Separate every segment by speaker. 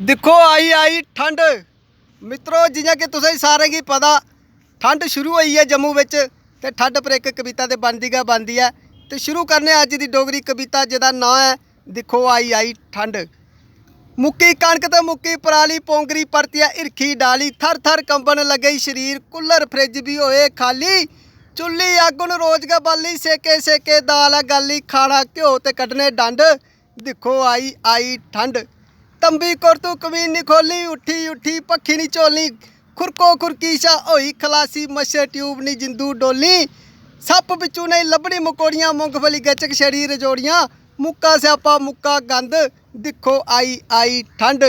Speaker 1: देखो आई आई ठंड मित्रों, जियां कि तुसें सारें गी पता ठंड शुरू हुई है जम्मू विच ते ठंड पर एक कविता ते बनदी है। तो शुरू करने अज दी डोगरी कविता जिहदा नाम है दिखो आई आई ठंड। मुक्की कणक ते मुक्की पराली पोंगरी परतिया हिरखी डाली, थर थर कंबन लगे शरीर, कुल्लर फ्रिज भी होए खाली, चुल्ली अग नूं रोज गै बाली, सेके सेके दाल है गाली, खाना घ्यो ते कड्ढने डंड, दिखो आई आई ठंड। तंबी कुरतू कमीन नी खोली, उठी उठी पक्खी नी झोली, खुरको खुरकीशा होई खलासी, मच्छर ट्यूब नी जिंदू डोली, सप बिचू नहीं लभनी मकोड़ियां, मूंगफली गचक छड़ी रजोड़ियां, मुक्का स्यापा मुक्का गंद, दिखो आई आई ठंड।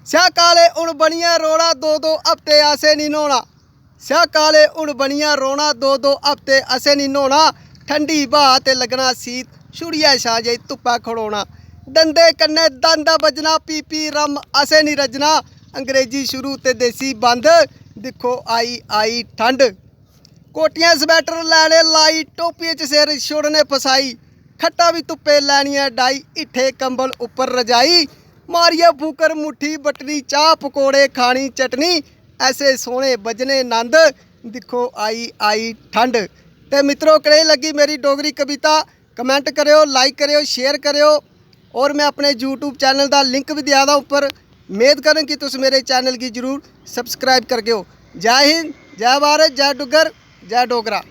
Speaker 1: स्या काले हुण बनिया रोना, दो दो हफ्ते आसे नहीं नौना, स्या काले हुण बनिया रोना, दो दो हफ्ते असे नहीं नौना, ठंडी ब्हा ते लगना सीत, छुड़िया छा जाई धुप्पा खड़ोना, डंडे कन्ने दंद बजना, पी पी रम असे नहीं रजना, अंग्रेजी शुरू ते देसी बंद, दिखो आई आई ठंड। कोटियां स्वैटर लैने लाई, टोपिए च सिर छोड़ने फसाई, खट्टा भी धुप्पे लैनियां डाई, इट्ठे कंबल उपर रजाई, मारिया फूकर मुट्ठी बटनी, चाह पकौड़े खानी चटनी, ऐसे सोने बजने नंद, दिखो आई आई ठंड। ते मित्रों कनेही लगी मेरी डोगरी कविता, कमेंट करियो, लाइक करियो, शेयर करियो, और मैं अपने यूट्यूब चैनल का लिंक भी दिया था ऊपर। उम्मीद करें कि तुम मेरे चैनल की जरूर सबसक्राइब करगे हो। जय हिंद, जय भारत, जय डुग्गर, जय डोगरा।